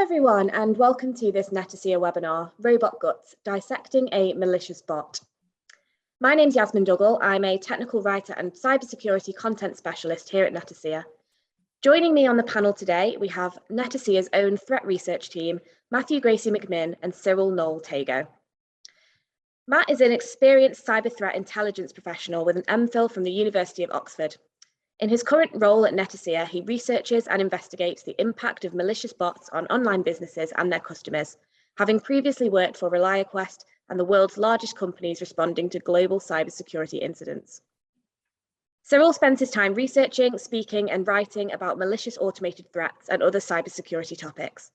everyone, and welcome to this Netacea webinar, Robot Guts, Dissecting a Malicious Bot. My name's Yasmin Dougal. I'm a technical writer and cybersecurity content specialist here at Netacea. Joining me on the panel today, we have Netacea's own threat research team, Matthew Gracie McMinn and Cyril Noel Tago. Matt is an experienced cyber threat intelligence professional with an MPhil from the University of Oxford. In his current role at Netacea, he researches and investigates the impact of malicious bots on online businesses and their customers, having previously worked for ReliaQuest and the world's largest companies responding to global cybersecurity incidents. Cyril spends his time researching, speaking, and writing about malicious automated threats and other cybersecurity topics.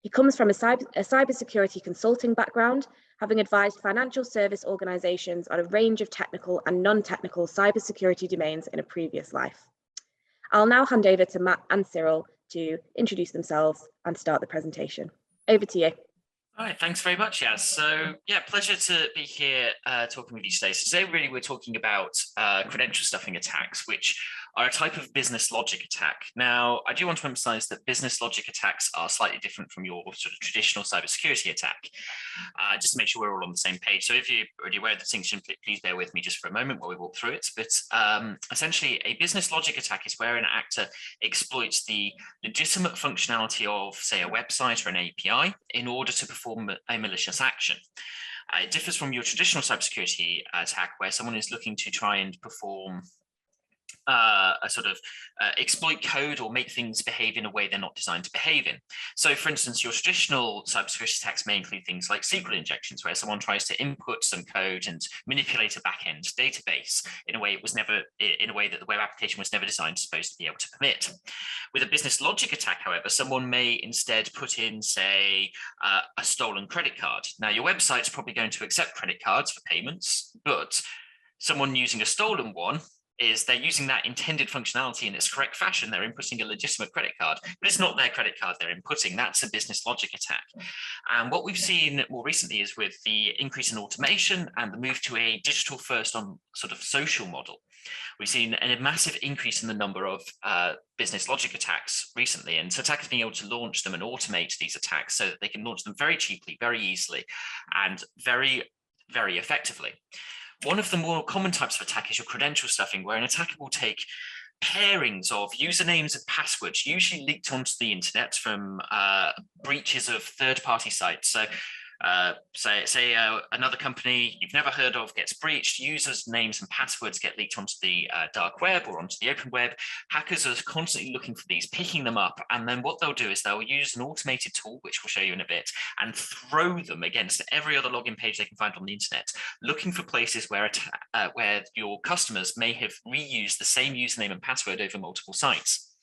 He comes from a cybersecurity consulting background, having advised financial service organizations on a range of technical and non-technical cybersecurity domains in a previous life. I'll now hand over to Matt and Cyril to introduce themselves and start the presentation. Over to you. All right, thanks very much, Yaz. So yeah, pleasure to be here talking with you today. So today really we're talking about credential stuffing attacks, which are a type of business logic attack. Now, I do want to emphasize that business logic attacks are slightly different from your sort of traditional cybersecurity attack, just to make sure we're all on the same page. So if you're already aware of the distinction, please bear with me just for a moment while we walk through it. But essentially, a business logic attack is where an actor exploits the legitimate functionality of, say, a website or an API in order to perform a malicious action. It differs from your traditional cybersecurity attack, where someone is looking to try and perform a sort of exploit code or make things behave in a way they're not designed to behave in. So for instance, your traditional cybersecurity attacks may include things like SQL injections, where someone tries to input some code and manipulate a backend database in a way that the web application was never supposed to be able to permit. With a business logic attack, however, someone may instead put in, say, a stolen credit card. Now, your website's probably going to accept credit cards for payments, but someone using a stolen one is they're using that intended functionality in its correct fashion. They're inputting a legitimate credit card, but it's not their credit card they're inputting. That's a business logic attack. And what we've seen more recently is with the increase in automation and the move to a digital first on sort of social model, we've seen a massive increase in the number of business logic attacks recently. And so attackers being able to launch them and automate these attacks so that they can launch them very cheaply, very easily, and very, very effectively. One of the more common types of attack is your credential stuffing, where an attacker will take pairings of usernames and passwords, usually leaked onto the internet from breaches of third-party sites. So say another company you've never heard of gets breached, users' names and passwords get leaked onto the dark web or onto the open web. Hackers are constantly looking for these, picking them up, and then what they'll do is they'll use an automated tool, which we'll show you in a bit, and throw them against every other login page they can find on the internet, looking for places where your customers may have reused the same username and password over multiple sites.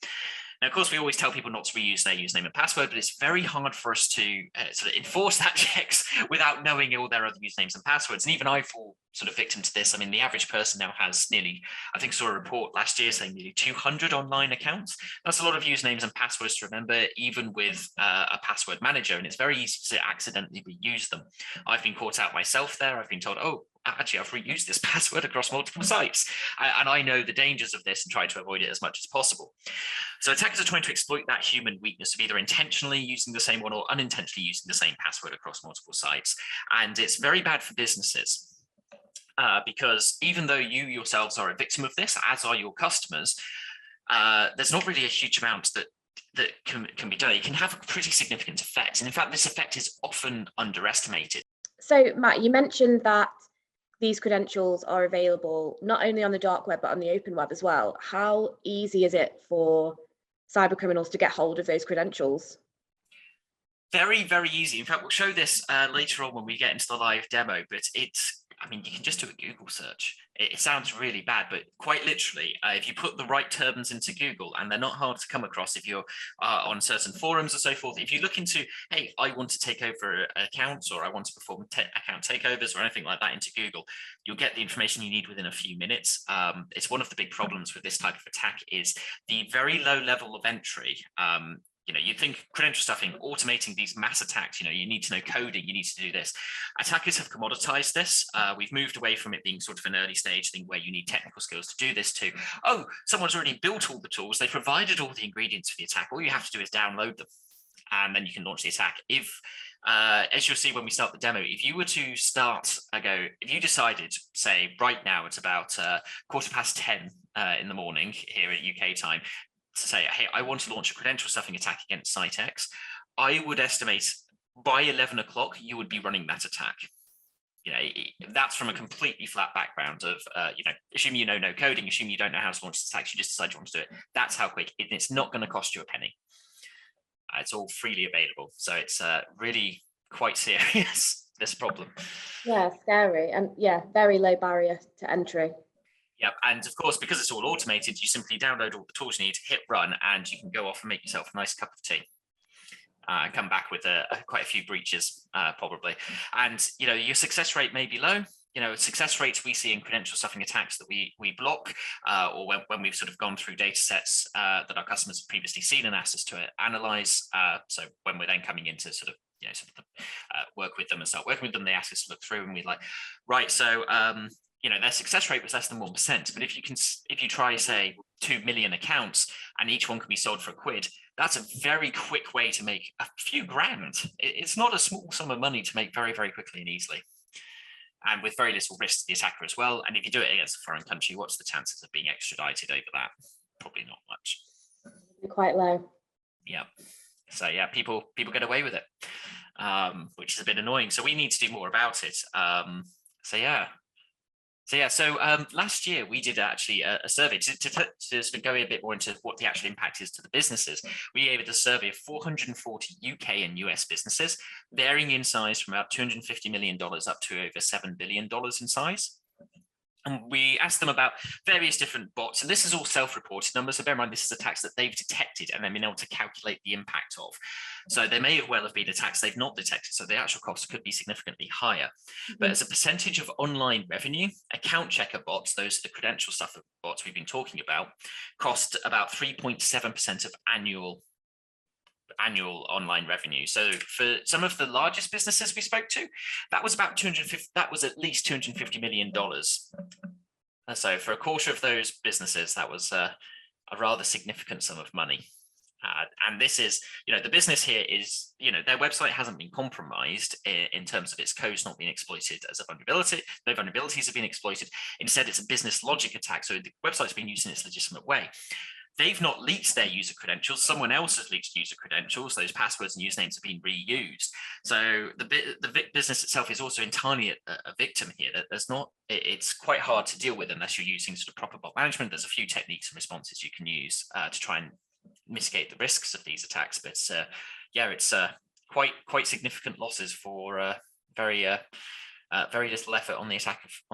Now, of course, we always tell people not to reuse their username and password, but it's very hard for us to sort of enforce that checks without knowing all their other usernames and passwords. And even I fall sort of victim to this. I mean, the average person now has nearly, I think saw a report last year saying nearly 200 online accounts. That's a lot of usernames and passwords to remember, even with a password manager, and it's very easy to accidentally reuse them. I've been caught out myself there. I've been told, oh, actually, I've reused this password across multiple sites. And I know the dangers of this and try to avoid it as much as possible. So attackers are trying to exploit that human weakness of either intentionally using the same one or unintentionally using the same password across multiple sites. And it's very bad for businesses. Because even though you yourselves are a victim of this, as are your customers, there's not really a huge amount that can be done. It can have a pretty significant effect. And in fact, this effect is often underestimated. So Matt, you mentioned that these credentials are available not only on the dark web, but on the open web as well. How easy is it for cyber criminals to get hold of those credentials? Very, very easy. In fact, we'll show this later on when we get into the live demo, but I mean, you can just do a Google search. It sounds really bad, but quite literally, if you put the right terms into Google, and they're not hard to come across if you're on certain forums or so forth, if you look into, hey, I want to take over accounts, or I want to perform account takeovers or anything like that into Google, you'll get the information you need within a few minutes. It's one of the big problems with this type of attack is the very low level of entry. You think credential stuffing, automating these mass attacks, you need to know coding, you need to do this. Attackers have commoditized this. We've moved away from it being sort of an early stage thing where you need technical skills to do this to, oh, someone's already built all the tools, they provided all the ingredients for the attack, all you have to do is download them. and then you can launch the attack. If, as you'll see when we start the demo, if you were to start if you decided, say right now it's about 10:15 in the morning here at UK time, to say, hey, I want to launch a credential stuffing attack against site X, I would estimate by 11 o'clock you would be running that attack. That's from a completely flat background of, assume you know no coding, assume you don't know how to launch attacks, you just decide you want to do it. That's how quick. It's not going to cost you a penny. It's all freely available. So it's really quite serious, this problem. Yeah, scary. And yeah, very low barrier to entry. Yeah, and of course, because it's all automated, you simply download all the tools you need, hit run, and you can go off and make yourself a nice cup of tea. Come back with quite a few breaches, probably. And, your success rate may be low. Success rates we see in credential stuffing attacks that we block, or when we've sort of gone through data sets that our customers have previously seen and asked us to analyze. So when we're then coming into work with them and start working with them, they ask us to look through, and we're like, right, so their success rate was less than 1%. But if you try, say, 2 million accounts and each one can be sold for £1, that's a very quick way to make a few grand. It's not a small sum of money to make very, very quickly and easily, and with very little risk to the attacker as well. And if you do it against a foreign country, what's the chances of being extradited over that? Probably not much. Quite low. Yeah. So yeah, people get away with it, which is a bit annoying. So we need to do more about it. So last year we did actually a survey to sort of go a bit more into what the actual impact is to the businesses. We gave it a survey of 440 UK and US businesses, varying in size from about $250 million up to over $7 billion in size. And we asked them about various different bots, and this is all self-reported numbers. So bear in mind, this is attacks that they've detected and then been able to calculate the impact of. So there may well have been attacks they've not detected, so the actual cost could be significantly higher. But as a percentage of online revenue, account checker bots, those are the credential stuff bots we've been talking about, cost about 3.7% of annual online revenue. So for some of the largest businesses we spoke to, that was about at least $250 million. So for a quarter of those businesses, that was a rather significant sum of money. And this is, the business here is, their website hasn't been compromised in terms of its code's not being exploited as a vulnerability. No vulnerabilities have been exploited. Instead, it's a business logic attack. So the website's been used in its legitimate way. They've not leaked their user credentials. Someone else has leaked user credentials. Those passwords and usernames have been reused. So the business itself is also entirely a victim here. It's quite hard to deal with unless you're using sort of proper bot management. There's a few techniques and responses you can use to try and mitigate the risks of these attacks. But it's quite significant losses for very little effort on the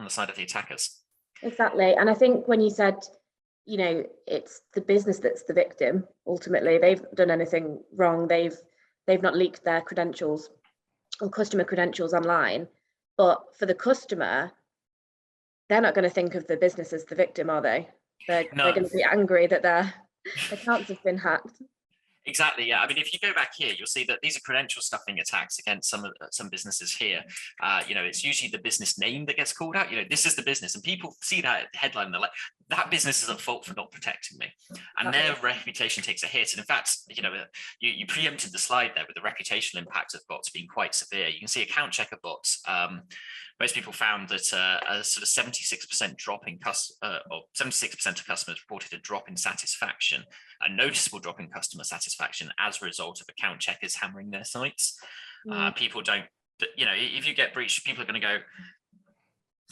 side of the attackers. Exactly. And I think when you said, it's the business that's the victim. Ultimately, they've done anything wrong. They've not leaked their credentials or customer credentials online. But for the customer, they're not going to think of the business as the victim, are they? They're going to be angry that their accounts have been hacked. Exactly. Yeah. I mean, if you go back here, you'll see that these are credential stuffing attacks against some businesses here. It's usually the business name that gets called out. This is the business, and people see that headline and they're like, that business is at fault for not protecting me, and their reputation takes a hit. And in fact, you preempted the slide there with the reputational impact of bots being quite severe. You can see account checker bots. Most people found that a sort of 76% drop in 76% of customers reported a drop in satisfaction, a noticeable drop in customer satisfaction as a result of account checkers hammering their sites. People don't, if you get breached, people are going to go,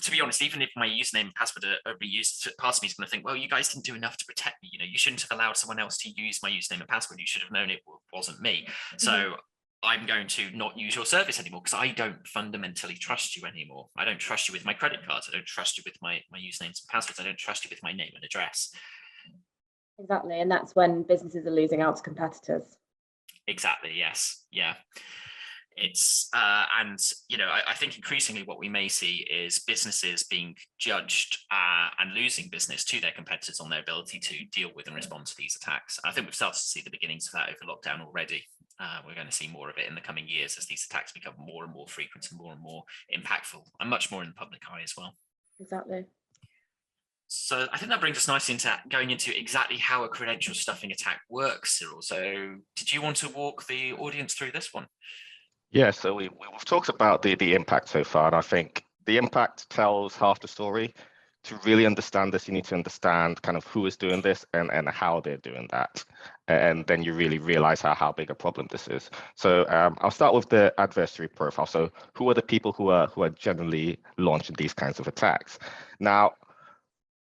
to be honest, even if my username and password are reused, part of me is going to think, well, you guys didn't do enough to protect me. You shouldn't have allowed someone else to use my username and password. You should have known it wasn't me. So I'm going to not use your service anymore because I don't fundamentally trust you anymore. I don't trust you with my credit cards. I don't trust you with my usernames and passwords. I don't trust you with my name and address. Exactly. And that's when businesses are losing out to competitors. Exactly. Yes. Yeah. It's I think increasingly what we may see is businesses being judged and losing business to their competitors on their ability to deal with and respond to these attacks. I think we've started to see the beginnings of that over lockdown already. We're going to see more of it in the coming years as these attacks become more and more frequent and more impactful, and much more in the public eye as well. Exactly. So I think that brings us nicely into going into exactly how a credential stuffing attack works, Cyril. So did you want to walk the audience through this one? Yeah, so we've talked about the impact so far, and I think the impact tells half the story. To really understand this, you need to understand kind of who is doing this and how they're doing that. And then you really realize how big a problem this is. So I'll start with the adversary profile. So who are the people who are generally launching these kinds of attacks? Now,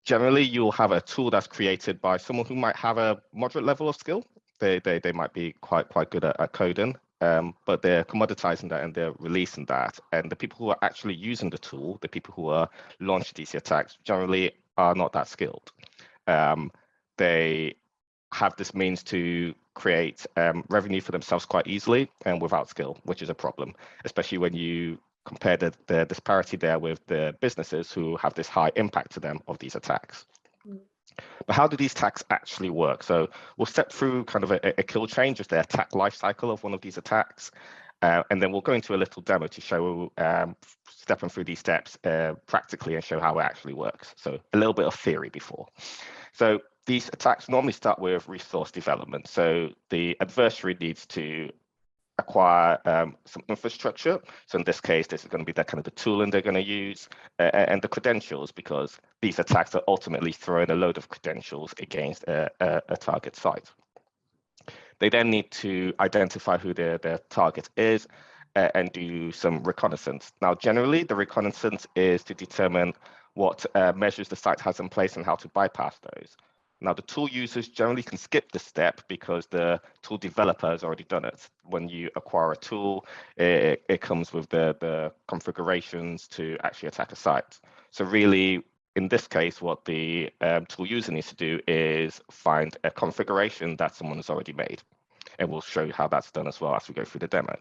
generally, you'll have a tool that's created by someone who might have a moderate level of skill. They might be quite good at coding, but they're commoditizing that and they're releasing that. And the people who are actually using the tool, the people who are launching these attacks, generally are not that skilled. They have this means to create revenue for themselves quite easily and without skill, which is a problem, especially when you compare the disparity there with the businesses who have this high impact to them of these attacks. But how do these attacks actually work? So we'll step through kind of a kill chain, just the attack life cycle of one of these attacks. And then we'll go into a little demo to show stepping through these steps practically and show how it actually works. So a little bit of theory before. So these attacks normally start with resource development. So the adversary needs to acquire some infrastructure. So in this case, this is going to be that kind of the tooling they're going to use and the credentials, because these attacks are ultimately throwing a load of credentials against a target site. They then need to identify who their target is and do some reconnaissance. Now, generally, the reconnaissance is to determine what measures the site has in place and how to bypass those. Now, the tool users generally can skip this step because the tool developer has already done it. When you acquire a tool, it comes with the configurations to actually attack a site. So really, in this case, what the tool user needs to do is find a configuration that someone has already made. And we'll show you how that's done as well as we go through the demo.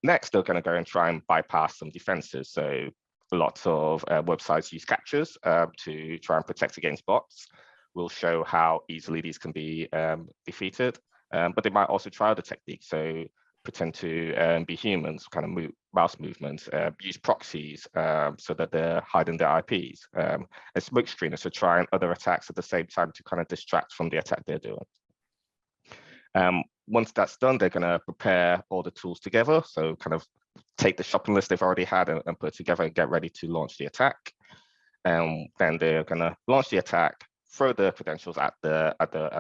Next, they're going to go and try and bypass some defenses. So lots of websites use captures to try and protect against bots. We'll show how easily these can be defeated, but they might also try other techniques. So pretend to be humans, kind of mouse movements, use proxies so that they're hiding their IPs, and smoke screeners to try and other attacks at the same time to kind of distract from the attack they're doing. Once that's done, they're going to prepare all the tools together. So kind of take the shopping list they've already had and put it together and get ready to launch the attack. And then they're going to launch the attack, throw the credentials at the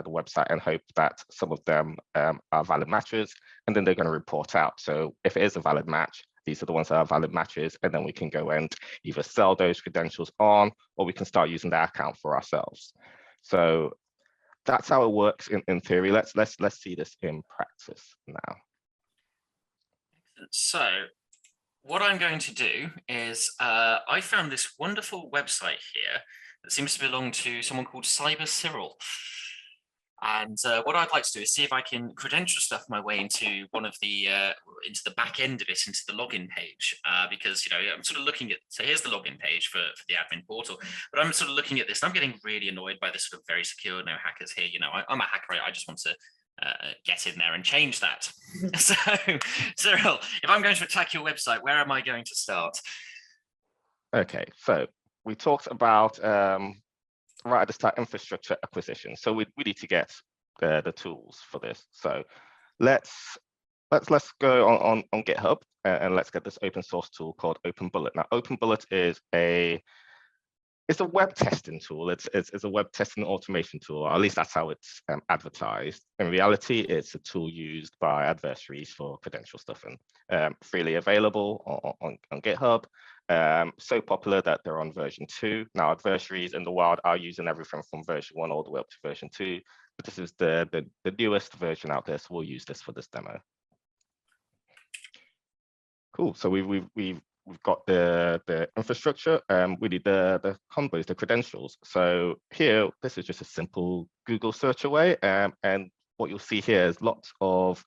website and hope that some of them are valid matches, and then they're going to report out. So if it is a valid match, these are the ones that are valid matches, and then we can go and either sell those credentials on, or we can start using that account for ourselves. So that's how it works in theory. Let's see this in practice now. So what I'm going to do is I found this wonderful website here that seems to belong to someone called Cyber Cyril. And what I'd like to do is see if I can credential stuff my way into one of the into the back end of it, into the login page, because I'm sort of looking at. So here's the login page for the admin portal, but I'm sort of looking at this, and I'm getting really annoyed by this sort of very secure, no hackers here. I'm a hacker. I just want to get in there and change that. So, Cyril, if I'm going to attack your website, where am I going to start? Okay, so we talked about right at the start, infrastructure acquisition. So we need to get the tools for this. So let's go on GitHub and let's get this open source tool called OpenBullet. Now, OpenBullet is it's a web testing tool. It's a web testing automation tool, or at least that's how it's advertised. In reality, it's a tool used by adversaries for credential stuffing. Freely available on GitHub. So popular that they're on version 2. Now, adversaries in the wild are using everything from version 1 all the way up to version 2. But this is the newest version out there, so we'll use this for this demo. Cool. So we've got the infrastructure. We need the combos, the credentials. So here, this is just a simple Google search away, and what you'll see here is lots of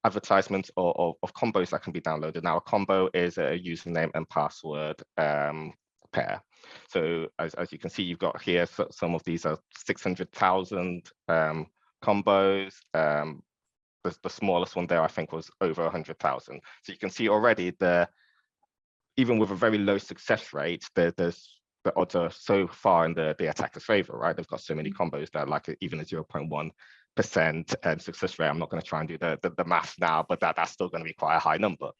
advertisements of combos that can be downloaded. Now, a combo is a username and password pair. So as you can see, you've got here, some of these are 600,000 combos. The smallest one there, I think, was over 100,000. So you can see already even with a very low success rate, there's the odds are so far in the attacker's favor, right? They've got so many combos that like even a 0.1% success rate. I'm not going to try and do the math now, but that's still going to be quite a high number.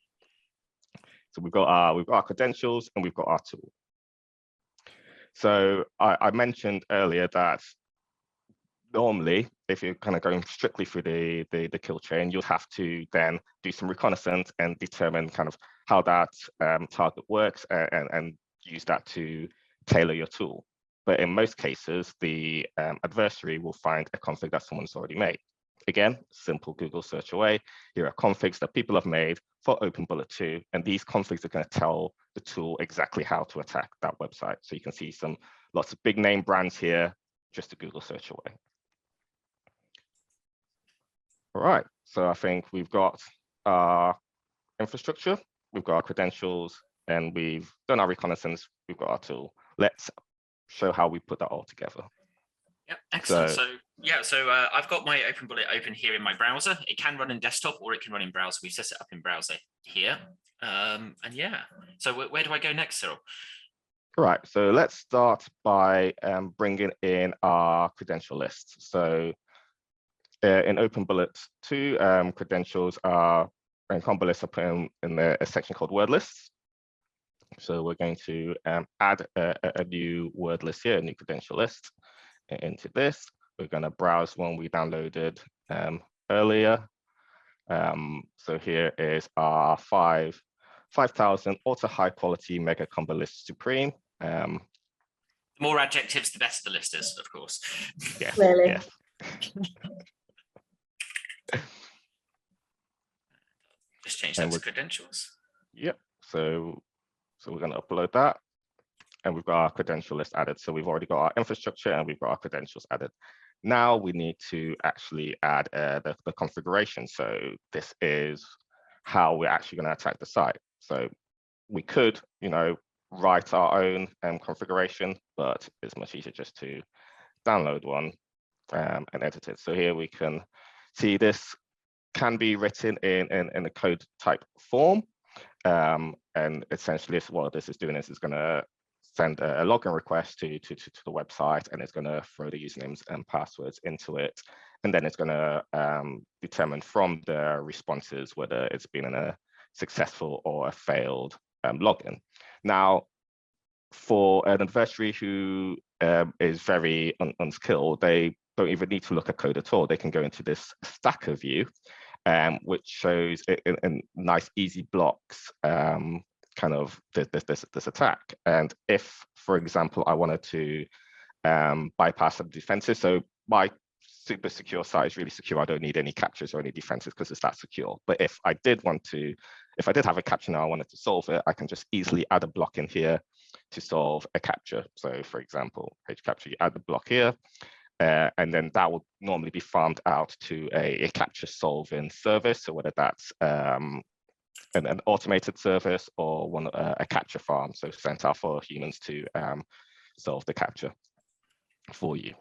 So we've got our credentials and we've got our tool. So I mentioned earlier that normally, if you're kind of going strictly through the kill chain, you'll have to then do some reconnaissance and determine kind of how that target works and use that to tailor your tool. But in most cases, the adversary will find a config that someone's already made. Again, simple Google search away. Here are configs that people have made for OpenBullet 2, and these configs are going to tell the tool exactly how to attack that website. So you can see lots of big name brands here, just a Google search away. All right, so I think we've got our infrastructure, we've got our credentials, and we've done our reconnaissance, we've got our tool. Let's show how we put that all together. Yeah, excellent. So I've got my OpenBullet open here in my browser. It can run in desktop or it can run in browser. We've set it up in browser here. And yeah, so where do I go next, Cyril? All right, so let's start by bringing in our credential list. So in OpenBullet 2, credentials are, and combo lists are put in a section called word lists. So we're going to add a new word list here, a new credential list into this. We're going to browse one we downloaded earlier. So here is our 5,000 ultra high quality mega combo list supreme. The more adjectives, the better the list is, of course. Yes, Clearly. yes. Just change that to credentials. Yep. So we're going to upload that. And we've got our credential list added. So we've already got our infrastructure and we've got our credentials added. Now we need to actually add the configuration. So this is how we're actually going to attack the site. So we could, write our own configuration, but it's much easier just to download one and edit it. So here we can see this can be written in a code type form. And essentially what this is doing is it's going to send a login request to the website, and it's going to throw the usernames and passwords into it. And then it's going to determine from the responses whether it's been a successful or a failed login. Now, for an adversary who is very unskilled, they don't even need to look at code at all. They can go into this stacker view, which shows in nice, easy blocks kind of this attack. And if, for example, I wanted to bypass some defenses, so my super secure site is really secure. I don't need any captures or any defenses because it's that secure. But if I did have a capture now, I wanted to solve it, I can just easily add a block in here to solve a capture. So for example, page capture, you add the block here, and then that will normally be farmed out to a capture solving service. So whether that's an automated service or a capture farm, so sent out for humans to solve the capture for you.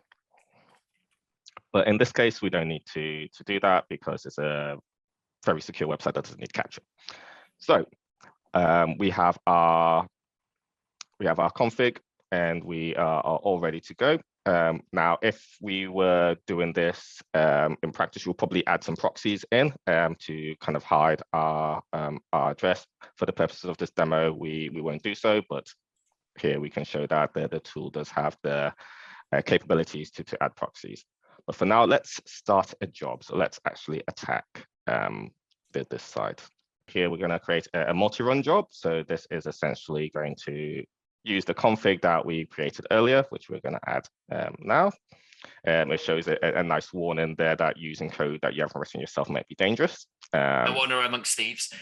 But in this case, we don't need to do that because it's a very secure website that doesn't need capture. So we have our config, and we are all ready to go. Now, if we were doing this in practice, we'll probably add some proxies in to kind of hide our address. For the purposes of this demo, we won't do so, but here we can show that the tool does have the capabilities to add proxies. But for now, let's start a job. So let's actually attack this site. Here, we're going to create a multi-run job. So this is essentially going to use the config that we created earlier, which we're going to add now. It shows a nice warning there that using code that you haven't written yourself might be dangerous. No honor amongst thieves.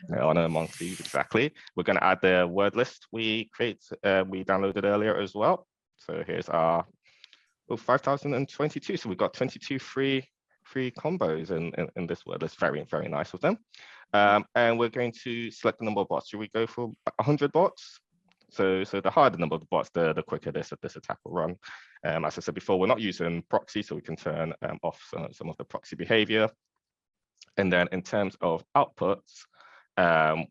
No honor amongst thieves, exactly. We're going to add the word list we downloaded earlier as well. So here's our 5,022. So we've got 22 free combos in this word list. Very, very nice of them. And we're going to select the number of bots. Should we go for 100 bots? So the higher the number of bots, the quicker this attack will run. As I said before, we're not using proxy, so we can turn off some of the proxy behavior. And then in terms of outputs,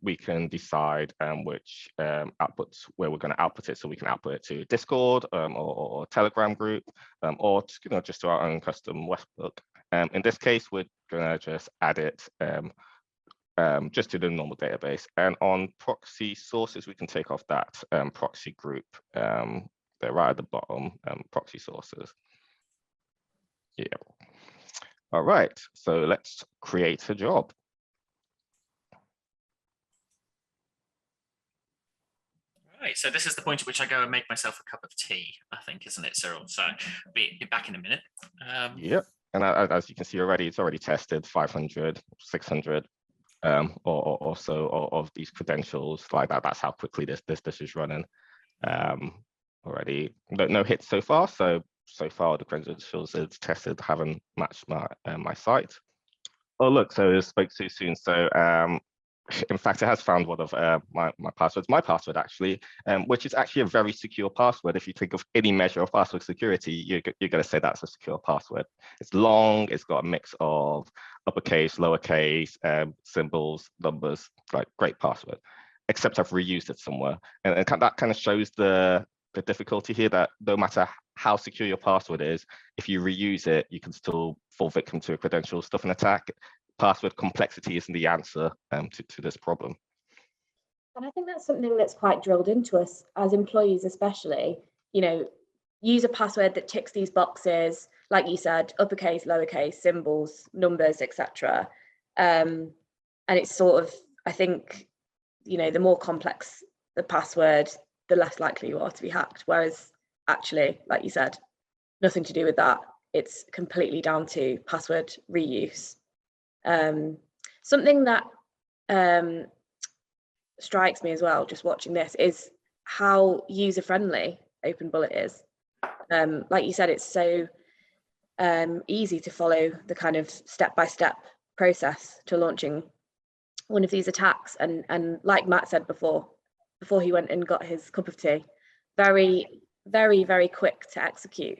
we can decide which outputs, where we're going to output it. So we can output it to Discord or Telegram group, or just to our own custom webhook. In this case, we're going to just add it just to the normal database. And on proxy sources, we can take off that proxy group. They're right at the bottom, proxy sources. Yeah. All right, so let's create a job. Right, so this is the point at which I go and make myself a cup of tea, I think, isn't it, Cyril? So be back in a minute. Yep, and as you can see already, it's already tested 500, 600 or so of these credentials like that. That's how quickly this is running. Already no hits so far. So far the credentials it's tested haven't matched my site. Oh look, so it spoke too soon. So in fact, it has found one of my passwords, my password actually, which is actually a very secure password. If you think of any measure of password security, you're going to say that's a secure password. It's long, it's got a mix of uppercase, lowercase, symbols, numbers, like great password, except I've reused it somewhere. And that kind of shows the difficulty here, that no matter how secure your password is, if you reuse it, you can still fall victim to a credential stuffing attack. Password complexity isn't the answer to this problem. And I think that's something that's quite drilled into us as employees, especially, use a password that ticks these boxes, like you said, uppercase, lowercase, symbols, numbers, etc. And it's sort of, I think, the more complex the password, the less likely you are to be hacked. Whereas actually, like you said, nothing to do with that. It's completely down to password reuse. Something that strikes me as well, just watching this, is how user-friendly OpenBullet is. Like you said, it's so easy to follow the kind of step-by-step process to launching one of these attacks. And like Matt said before he went and got his cup of tea, very, very, very quick to execute.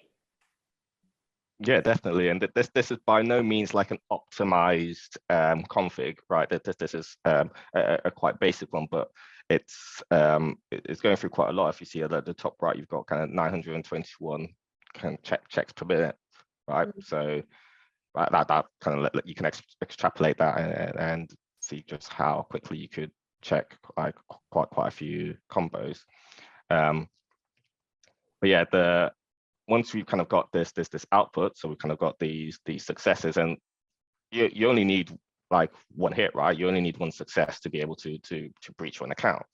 Yeah, definitely. And this is by no means like an optimized config, right? This is a quite basic one, but it's going through quite a lot. If you see at the top right, you've got kind of 921 kind of checks per minute, right? Mm-hmm. So that kind of you can extrapolate that and see just how quickly you could check like quite a few combos. But yeah, once we've kind of got this output, so we've kind of got these successes, and you only need like one hit, right? You only need one success to be able to breach an account.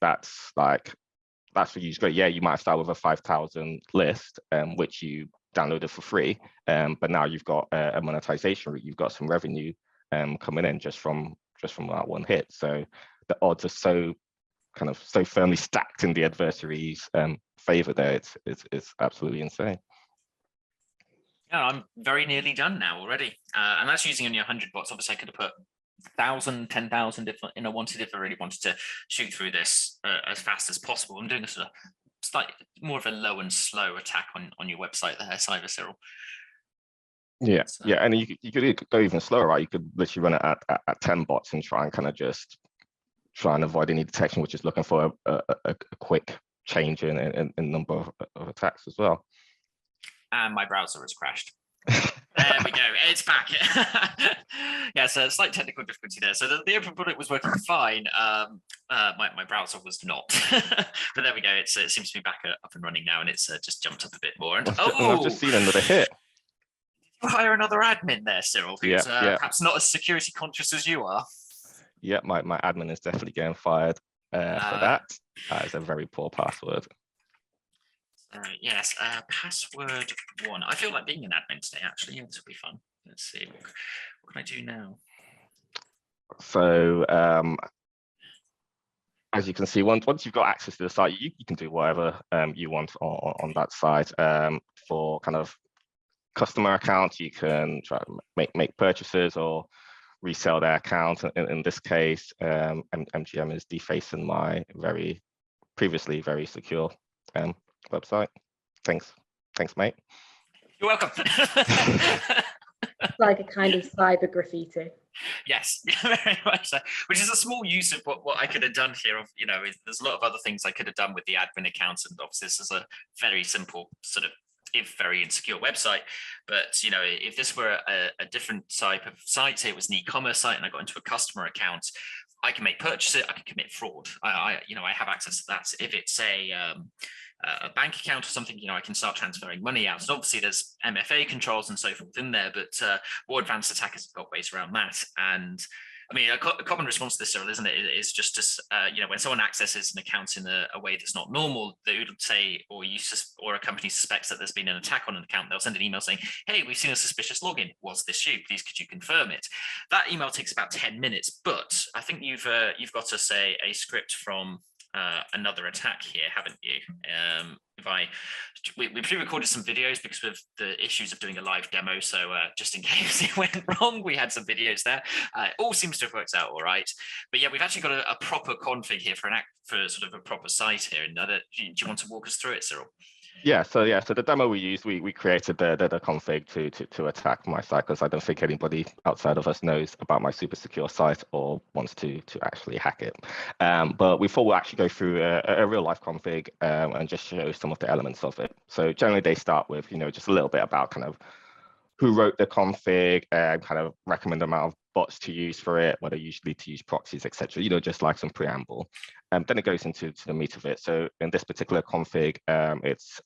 That's for you. Great. Yeah, you might start with a 5,000 list, which you downloaded for free, but now you've got a monetization route. You've got some revenue coming in just from that one hit. So the odds are so firmly stacked in the adversary's favor there. It's absolutely insane. Yeah, I'm very nearly done now already. And that's using only 100 bots. Obviously, I could have put 1,000, 10,000 if I really wanted to shoot through this as fast as possible. I'm doing a sort of slightly more of a low and slow attack on your website there, Cyber Cyril. Yeah, so. Yeah, and you could go even slower, right? You could literally run it at 10 bots and try and kind of just try and avoid any detection, which is looking for a quick change in number of attacks as well. And my browser has crashed. There we go. It's back. Yeah, so slight technical difficulty there. So the OpenBullet was working fine. My browser was not. But there we go. It seems to be back up and running now, and it's just jumped up a bit more. And I've just seen another hit. Did you hire another admin there, Cyril? Who's yeah. Perhaps not as security conscious as you are. Yeah, my admin is definitely getting fired for that. That is a very poor password. Yes, password 1. I feel like being an admin today, actually. Yeah, this will be fun. Let's see. What can I do now? So, as you can see, once you've got access to the site, you can do whatever you want on that site. For kind of customer accounts, you can try to make purchases or resell their account. In this case, MGM is defacing my previously very secure website. Thanks, mate. You're welcome. like a kind of cyber graffiti. Yes, very much so. Which is a small use of what I could have done here. Of there's a lot of other things I could have done with the admin account, and obviously this is a very simple sort of, if very insecure website. But if this were a different type of site, say it was an e-commerce site, and I got into a customer account, I can make purchases, I can commit fraud. I have access to that. If it's a bank account or something, I can start transferring money out. And obviously there's MFA controls and so forth in there, but more advanced attackers have got ways around that. And I mean, a common response to this, Cyril, isn't it, is just to, when someone accesses an account in a way that's not normal, they would say, or a company suspects that there's been an attack on an account, they'll send an email saying, hey, we've seen a suspicious login. Was this you? Please, could you confirm it? That email takes about 10 minutes, but I think you've got us a script from another attack here, haven't you? We pre-recorded some videos because of the issues of doing a live demo, so just in case it went wrong, we had some videos there. It all seems to have worked out all right, but yeah, we've actually got a proper config here for sort of a proper site here. And do you want to walk us through it, Cyril? So the demo we used, we created the config to attack my site, because I don't think anybody outside of us knows about my super secure site or wants to actually hack it. But we thought we'll actually go through a real life config and just show some of the elements of it. So generally they start with just a little bit about kind of who wrote the config and kind of recommend the amount of bots to use for it, whether usually to use proxies, etc. Just like some preamble. Then it goes into the meat of it. So in this particular config, it's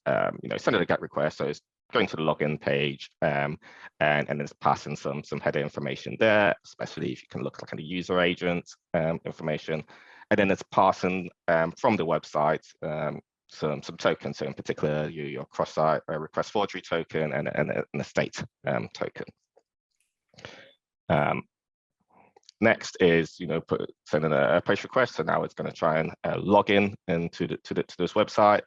sending a GET request. So it's going to the login page and it's passing some header information there, especially if you can look like a user agent information. And then it's passing from the website some tokens. So in particular, your cross-site request forgery token and a state token. Next is sending a post request. So now it's going to try and log in into this website,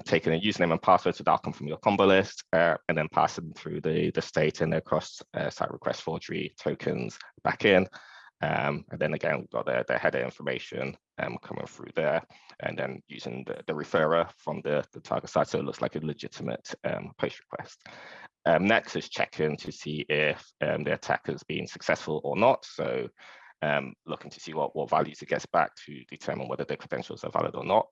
taking a username and password, so that'll come from your combo list, and then passing through the state and the cross site request forgery tokens back in. And then again, we've got the header information coming through there, and then using the referrer from the target site, so it looks like a legitimate post request. Next is checking to see if the attack has been successful or not. So looking to see what values it gets back to determine whether the credentials are valid or not.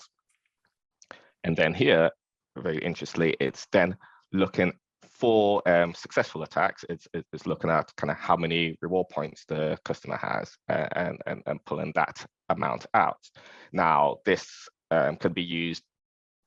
And then here, very interestingly, it's then looking for successful attacks. It's looking at kind of how many reward points the customer has and pulling that amount out. Now, this could be used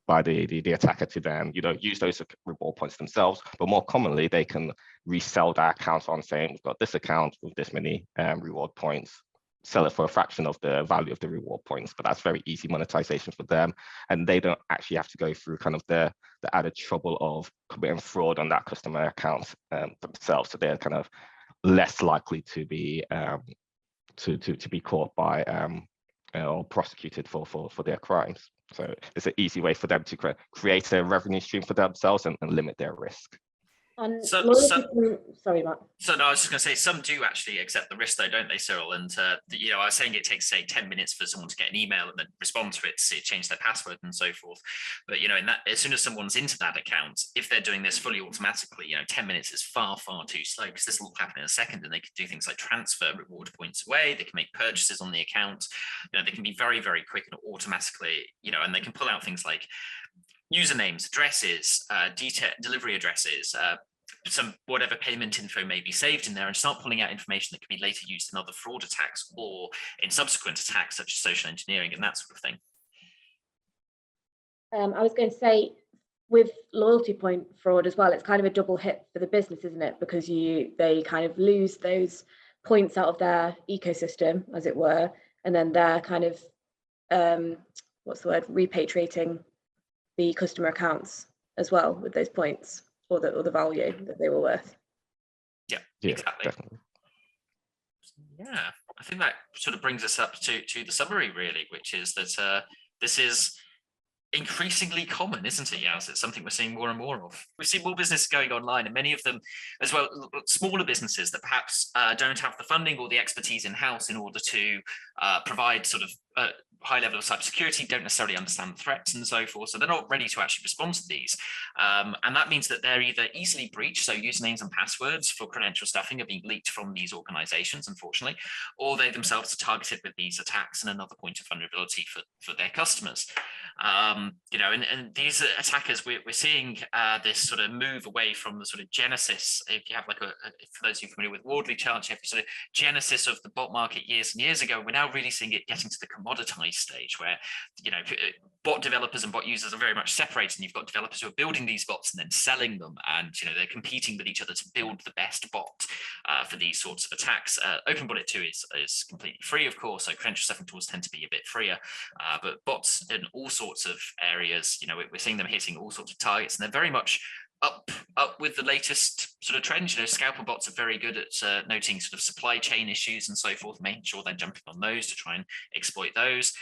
by the attacker to then use those reward points themselves, but more commonly they can resell that account on saying, we've got this account with this many reward points, sell it for a fraction of the value of the reward points. But that's very easy monetization for them, and they don't actually have to go through kind of the added trouble of committing fraud on that customer account themselves. So they're kind of less likely to be caught by or prosecuted for their crimes. So it's an easy way for them to create a revenue stream for themselves and limit their risk. Sorry, Matt. So no, I was just going to say, some do actually accept the risk, though, don't they, Cyril? And I was saying it takes, say, 10 minutes for someone to get an email and then respond to it, to change their password and so forth. But in that, as soon as someone's into that account, if they're doing this fully automatically, 10 minutes is far too slow, because this will happen in a second, and they can do things like transfer reward points away. They can make purchases on the account. They can be very, very quick and automatically, and they can pull out things like usernames, addresses, delivery addresses, some whatever payment info may be saved in there, and start pulling out information that can be later used in other fraud attacks or in subsequent attacks such as social engineering and that sort of thing. I was going to say, with loyalty point fraud as well, it's kind of a double hit for the business, isn't it? Because they kind of lose those points out of their ecosystem, as it were, and then they're kind of repatriating the customer accounts as well with those points, or the value that they were worth. Yeah, exactly. Definitely. Yeah, I think that sort of brings us up to the summary, really, which is that this is increasingly common, isn't it, Yaz? It's something we're seeing more and more of. We see more businesses going online, and many of them as well, smaller businesses that perhaps don't have the funding or the expertise in-house in order to provide sort of high level of cybersecurity, don't necessarily understand the threats and so forth. So they're not ready to actually respond to these. And that means that they're either easily breached, so usernames and passwords for credential stuffing are being leaked from these organizations, unfortunately, or they themselves are targeted with these attacks and another point of vulnerability for their customers. And these attackers, we're seeing this sort of move away from the sort of genesis. If you have for those of you familiar with Wardley charts, you have the sort of genesis of the bot market years and years ago. We're now really seeing it getting to the commoditized stage where, bot developers and bot users are very much separated, and you've got developers who are building these bots and then selling them, and they're competing with each other to build the best bot for these sorts of attacks. OpenBot 2 is completely free, of course, so credential stuffing tools tend to be a bit freer, but bots in all sorts of areas, we're seeing them hitting all sorts of targets, and they're very much up with the latest sort of trends. Scalper bots are very good at noting sort of supply chain issues and so forth, making sure they're jumping on those to try and exploit those.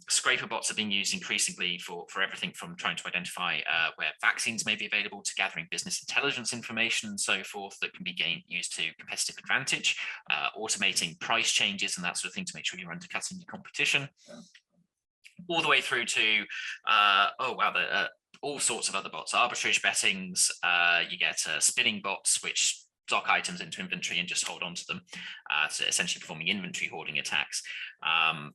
Scraper bots are being used increasingly for everything from trying to identify where vaccines may be available to gathering business intelligence information and so forth that can be used to competitive advantage, automating price changes and that sort of thing to make sure you're undercutting your competition, all the way through to all sorts of other bots, arbitrage bettings. You get spinning bots, which dock items into inventory and just hold on to them, so essentially performing inventory hoarding attacks. And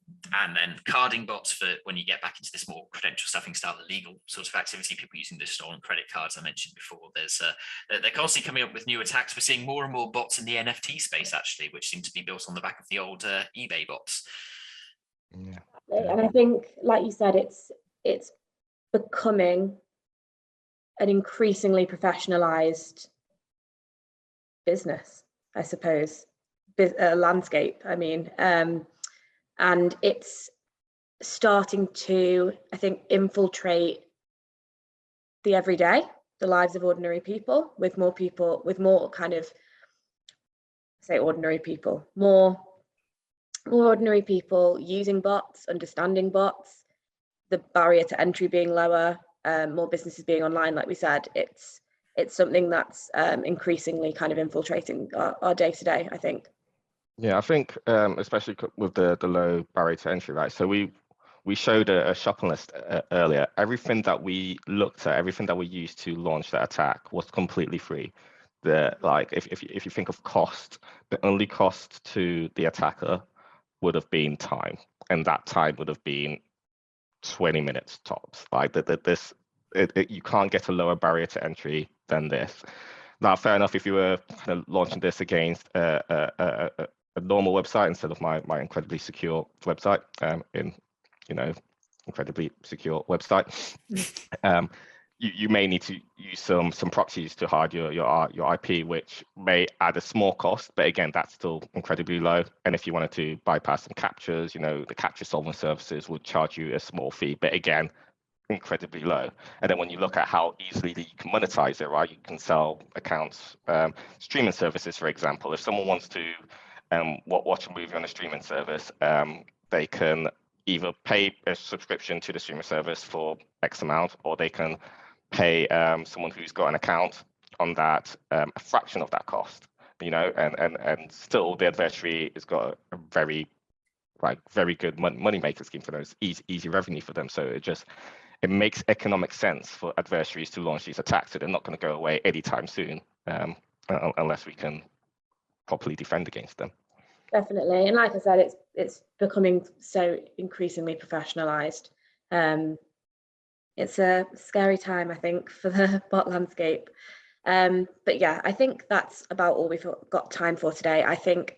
then carding bots for when you get back into this more credential stuffing style, the legal sort of activity, people using the stolen credit cards I mentioned before. They're constantly coming up with new attacks. We're seeing more and more bots in the NFT space, actually, which seem to be built on the back of the old eBay bots. Yeah. And I think, like you said, it's becoming an increasingly professionalized business, I suppose, landscape. I mean, and it's starting to, I think, infiltrate the everyday, the lives of ordinary people, with more kind of, say, ordinary people, more ordinary people using bots, understanding bots, the barrier to entry being lower, more businesses being online. Like we said, it's something that's increasingly kind of infiltrating our day-to-day, I think. Yeah, I think especially with the low barrier to entry, right? So we showed a shopping list earlier. Everything that we looked at, everything that we used to launch that attack was completely free. If you think of cost, the only cost to the attacker would have been time, and that time would have been 20 minutes tops. You can't get a lower barrier to entry than this. Now, fair enough, if you were kind of launching this against a normal website instead of my incredibly secure website, incredibly secure website, you may need to use some proxies to hide your IP, which may add a small cost, but again, that's still incredibly low. And if you wanted to bypass some captures, the capture solving services would charge you a small fee, but again, incredibly low. And then when you look at how easily you can monetize it, right? You can sell accounts, streaming services, for example. If someone wants to watch a movie on a streaming service, they can either pay a subscription to the streaming service for X amount, or they can pay someone who's got an account on that a fraction of that cost, and still the adversary has got a very good money maker scheme for those, easy revenue for them. So it makes economic sense for adversaries to launch these attacks. So they're not going to go away anytime soon, unless we can properly defend against them. Definitely. And like I said, it's becoming so increasingly professionalized. It's a scary time, I think, for the bot landscape. But yeah, I think that's about all we've got time for today. I think,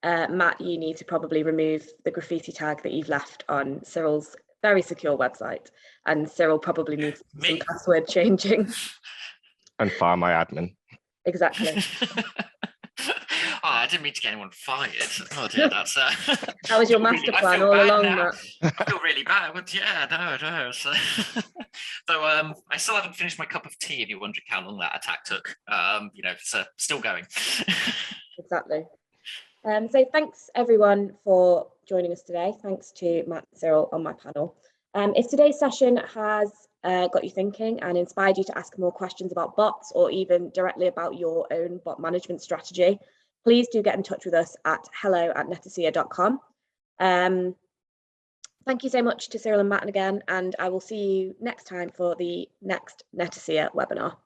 Matt, you need to probably remove the graffiti tag that you've left on Cyril's very secure website. And Cyril probably needs some password changing. And fire my admin. Exactly. I didn't mean to get anyone fired. Oh dear, that's that was your master plan all along, Matt. I feel really bad, but yeah, no. So I still haven't finished my cup of tea. If you're wondering how long that attack took, it's still going. Exactly. So thanks everyone for joining us today. Thanks to Matt and Cyril on my panel. If today's session has got you thinking and inspired you to ask more questions about bots, or even directly about your own bot management strategy, please do get in touch with us at hello@netacea.com. Thank you so much to Cyril and Matt again, and I will see you next time for the next Netacea webinar.